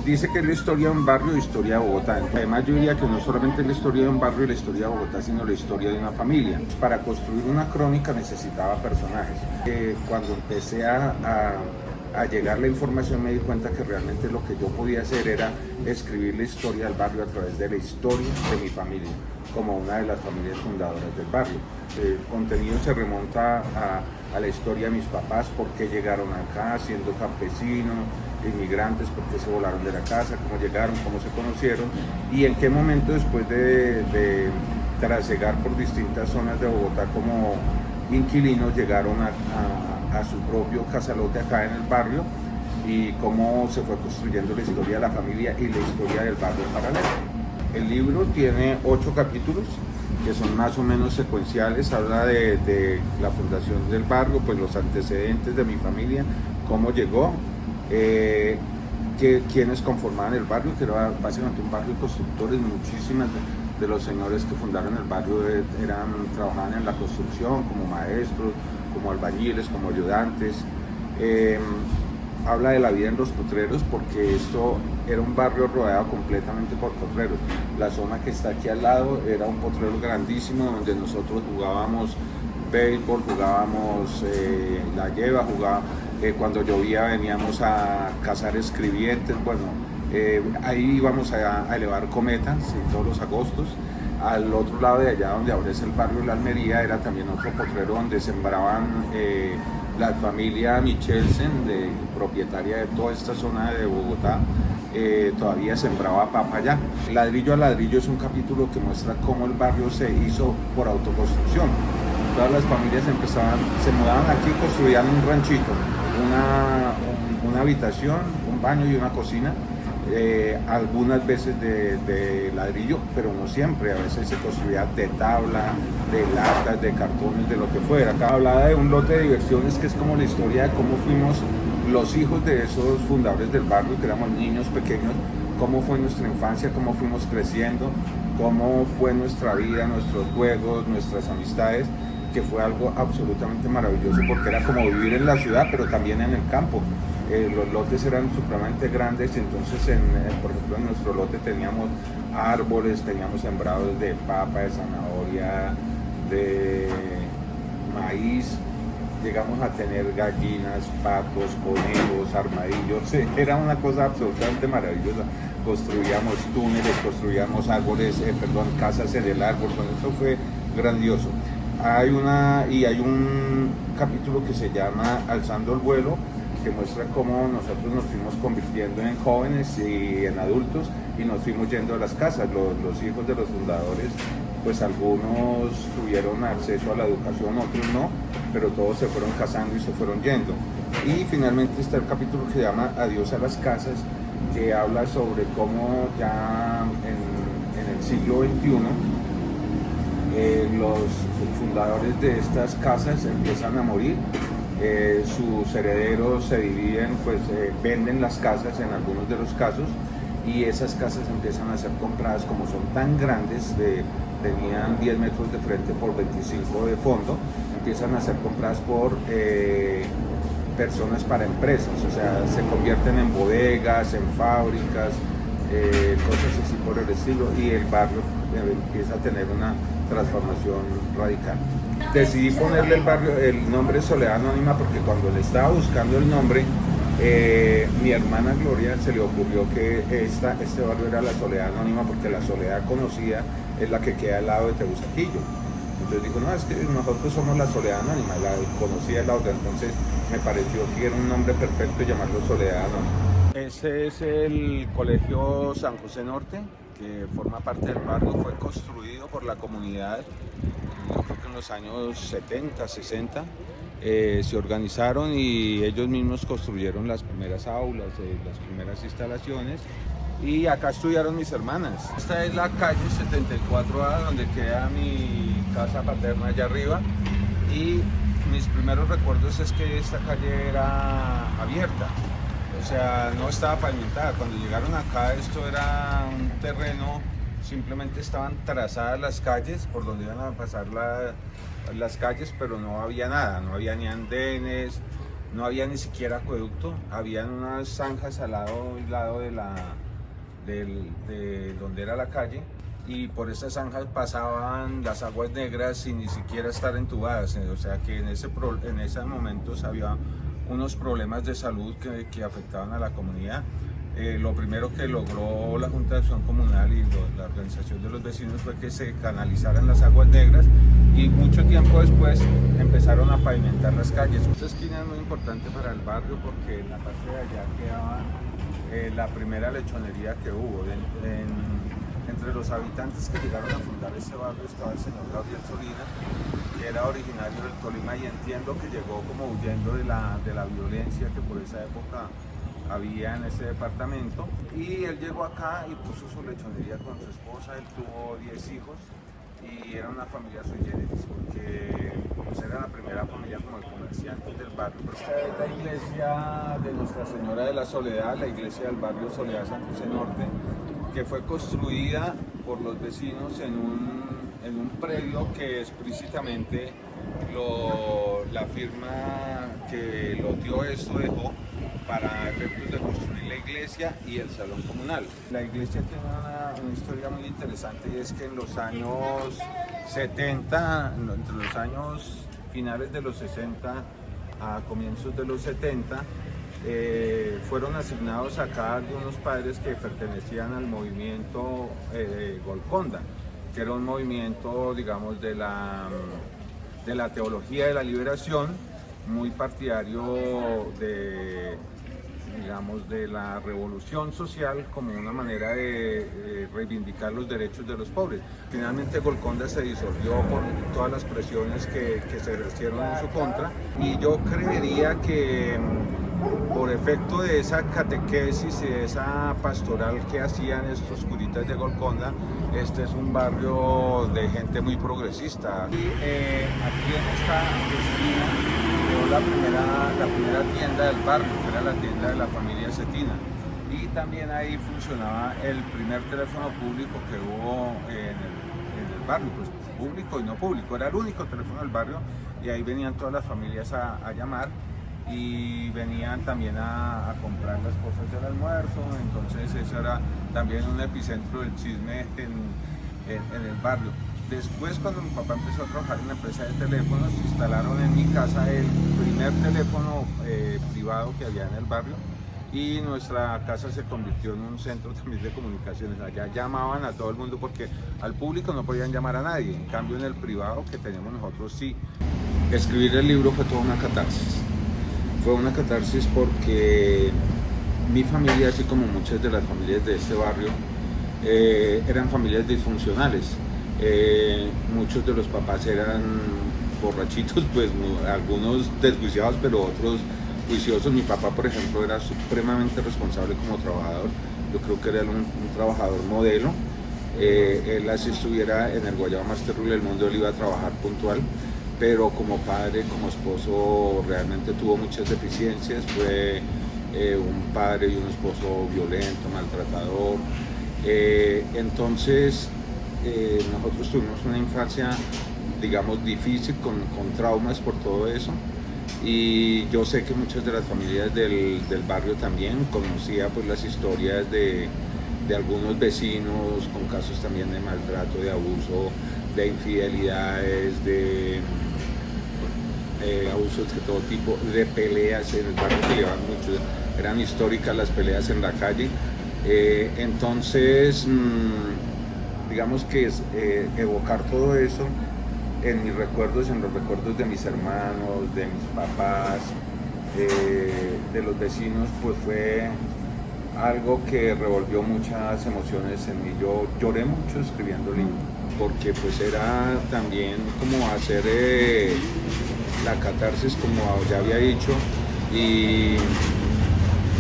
dice que es la historia de un barrio y historia de Bogotá. Además yo diría que no solamente es la historia de un barrio y la historia de Bogotá, sino la historia de una familia. Para construir una crónica necesitaba personajes. Cuando empecé a llegar la información me di cuenta que realmente lo que yo podía hacer era escribir la historia del barrio a través de la historia de mi familia, como una de las familias fundadoras del barrio. El contenido se remonta a la historia de mis papás, por qué llegaron acá siendo campesinos, inmigrantes, por qué se volaron de la casa, cómo llegaron, cómo se conocieron y en qué momento después de trasegar por distintas zonas de Bogotá como inquilinos llegaron a su propio casalote acá en el barrio y cómo se fue construyendo la historia de la familia y la historia del barrio en paralelo. El libro tiene 8 capítulos que son más o menos secuenciales, habla de la fundación del barrio, pues los antecedentes de mi familia, cómo llegó, quienes conformaban el barrio, que era básicamente un barrio de constructores. Muchísimas de los señores que fundaron el barrio trabajaban en la construcción como maestros, como albañiles, como ayudantes. Habla de la vida en los potreros porque esto era un barrio rodeado completamente por potreros. La zona que está aquí al lado era un potrero grandísimo donde nosotros jugábamos béisbol, jugábamos la lleva, cuando llovía veníamos a cazar escribientes, bueno, ahí íbamos a elevar cometas en todos los agostos. Al otro lado de allá donde ahora es el barrio de la Almería era también otro potrero donde sembraban la familia Michelsen, propietaria de toda esta zona de Bogotá, todavía sembraba papa allá. Ladrillo a ladrillo es un capítulo que muestra cómo el barrio se hizo por autoconstrucción. Todas las familias se mudaban aquí, construían un ranchito, una habitación, un baño y una cocina, algunas veces de ladrillo, pero no siempre, a veces se construía de tabla, de latas, de cartones, de lo que fuera. Acá hablaba de un lote de diversiones que es como la historia de cómo fuimos los hijos de esos fundadores del barrio, que éramos niños pequeños, cómo fue nuestra infancia, cómo fuimos creciendo, cómo fue nuestra vida, nuestros juegos, nuestras amistades, que fue algo absolutamente maravilloso porque era como vivir en la ciudad pero también en el campo. Los lotes eran supremamente grandes, entonces por ejemplo en nuestro lote teníamos árboles, teníamos sembrados de papa, de zanahoria, de maíz, llegamos a tener gallinas, patos, conejos, armadillos, era una cosa absolutamente maravillosa. Construíamos túneles, construíamos casas en el árbol, bueno, eso fue grandioso. Hay un capítulo que se llama Alzando el vuelo, que muestra cómo nosotros nos fuimos convirtiendo en jóvenes y en adultos y nos fuimos yendo a las casas. Los hijos de los fundadores, pues algunos tuvieron acceso a la educación, otros no, pero todos se fueron casando y se fueron yendo. Y finalmente está el capítulo que se llama Adiós a las casas, que habla sobre cómo ya en el siglo XXI los fundadores de estas casas empiezan a morir, sus herederos se dividen, venden las casas en algunos de los casos y esas casas empiezan a ser compradas, como son tan grandes, tenían 10 metros de frente por 25 de fondo, empiezan a ser compradas por personas para empresas, o sea, se convierten en bodegas, en fábricas, cosas así por el estilo, y el barrio empieza a tener una transformación radical. Decidí ponerle el nombre Soledad Anónima porque cuando le estaba buscando el nombre, mi hermana Gloria se le ocurrió que este barrio era la Soledad Anónima porque la Soledad conocida es la que queda al lado de Tegucigalpa. Entonces dijo, no, es que nosotros somos la Soledad Anónima, la conocida es la otra, entonces me pareció que era un nombre perfecto llamarlo Soledad Anónima. Este es el Colegio San José Norte, que forma parte del barrio, fue construido por la comunidad, yo creo que en los años 70, 60, se organizaron y ellos mismos construyeron las primeras aulas, las primeras instalaciones, y acá estudiaron mis hermanas. Esta es la calle 74A, donde queda mi casa paterna allá arriba, y mis primeros recuerdos es que esta calle era abierta. O sea, no estaba pavimentada. Cuando llegaron acá esto era un terreno, simplemente estaban trazadas las calles por donde iban a pasar las calles, pero no había nada, no había ni andenes, no había ni siquiera acueducto, habían unas zanjas al lado de donde era la calle, y por esas zanjas pasaban las aguas negras sin ni siquiera estar entubadas, o sea que en esos momentos había unos problemas de salud que afectaban a la comunidad. Lo primero que logró la Junta de Acción Comunal y la organización de los vecinos fue que se canalizaran las aguas negras, y mucho tiempo después empezaron a pavimentar las calles. Esta esquina es muy importante para el barrio porque en la parte de allá quedaba la primera lechonería que hubo. Entre los habitantes que llegaron a fundar este barrio estaba el señor Gabriel Solina, que era originario del Tolima, y entiendo que llegó como huyendo de la violencia que por esa época había en ese departamento, y él llegó acá y puso su lechonería con su esposa. Él tuvo 10 hijos y era una familia sui generis porque pues, era la primera familia como de comerciantes del barrio. Esta es la iglesia de Nuestra Señora de la Soledad, la iglesia del barrio Soledad San José Norte, que fue construida por los vecinos en un predio que explícitamente la firma que lo dio esto dejó para efectos de construir la iglesia y el salón comunal. La iglesia tiene una historia muy interesante, y es que en los años 70, entre los años finales de los 60 a comienzos de los 70, fueron asignados acá algunos padres que pertenecían al movimiento Golconda, que era un movimiento, digamos, de la teología de la liberación, muy partidario digamos, de la revolución social como una manera de reivindicar los derechos de los pobres. Finalmente Golconda se disolvió por todas las presiones que se ejercieron en su contra, y yo creería que por efecto de esa catequesis y de esa pastoral que hacían estos curitas de Golconda, este es un barrio de gente muy progresista. Y aquí en esta esquina quedó la primera tienda del barrio, que era la tienda de la familia Cetina. Y también ahí funcionaba el primer teléfono público que hubo en el barrio, pues público y no público, era el único teléfono del barrio, y ahí venían todas las familias a llamar, y venían también a comprar las cosas del almuerzo. Entonces eso era también un epicentro del chisme en el barrio. Después, cuando mi papá empezó a trabajar en la empresa de teléfonos, instalaron en mi casa el primer teléfono privado que había en el barrio, y nuestra casa se convirtió en un centro también de comunicaciones. Allá llamaban a todo el mundo porque al público no podían llamar a nadie, en cambio en el privado que teníamos nosotros sí. Escribir el libro fue toda una catarsis. Fue una catarsis porque mi familia, así como muchas de las familias de este barrio, eran familias disfuncionales. Muchos de los papás eran borrachitos, pues algunos desjuiciados, pero otros juiciosos. Mi papá, por ejemplo, era supremamente responsable como trabajador. Yo creo que era un trabajador modelo. Él, así estuviera en el guayabo más terrible del mundo, él iba a trabajar puntual, pero como padre, como esposo, realmente tuvo muchas deficiencias. Fue un padre y un esposo violento, maltratador. Entonces nosotros tuvimos una infancia, digamos, difícil, con traumas por todo eso, y yo sé que muchas de las familias del barrio también. Conocía pues las historias de algunos vecinos con casos también de maltrato, de abuso, de infidelidades, de abusos de todo tipo, de peleas en el barrio que llevaban mucho. Eran históricas las peleas en la calle. Entonces, digamos que es evocar todo eso en mis recuerdos, en los recuerdos de mis hermanos, de mis papás, de los vecinos, pues fue algo que revolvió muchas emociones en mí. Yo lloré mucho escribiendo el libro, porque pues era también como hacer la catarsis, como ya había dicho, y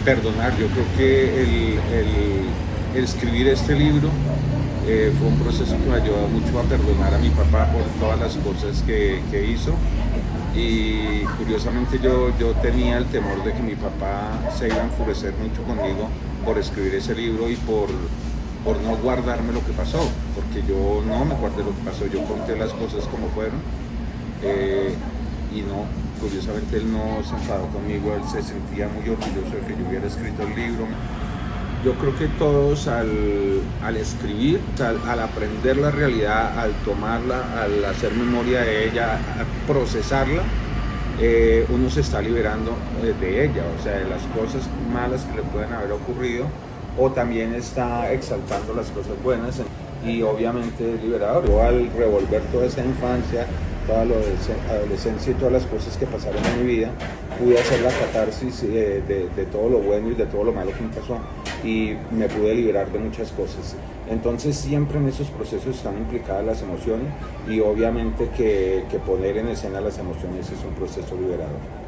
perdonar. Yo creo que el escribir este libro fue un proceso que me ayudó mucho a perdonar a mi papá por todas las cosas que hizo, y curiosamente yo tenía el temor de que mi papá se iba a enfurecer mucho conmigo por escribir ese libro y por no guardarme lo que pasó, porque yo no me guardé lo que pasó, yo conté las cosas como fueron, y no, Curiosamente él no se enfadó conmigo, él se sentía muy orgulloso de que yo hubiera escrito el libro. Yo creo que todos al escribir, al aprender la realidad, al tomarla, al hacer memoria de ella, a procesarla, uno se está liberando de ella, o sea, de las cosas malas que le pueden haber ocurrido, o también está exaltando las cosas buenas y obviamente es liberador. Yo al revolver toda esa infancia, toda la adolescencia y todas las cosas que pasaron en mi vida, pude hacer la catarsis de todo lo bueno y de todo lo malo que me pasó y me pude liberar de muchas cosas. Entonces siempre en esos procesos están implicadas las emociones y obviamente que poner en escena las emociones es un proceso liberador.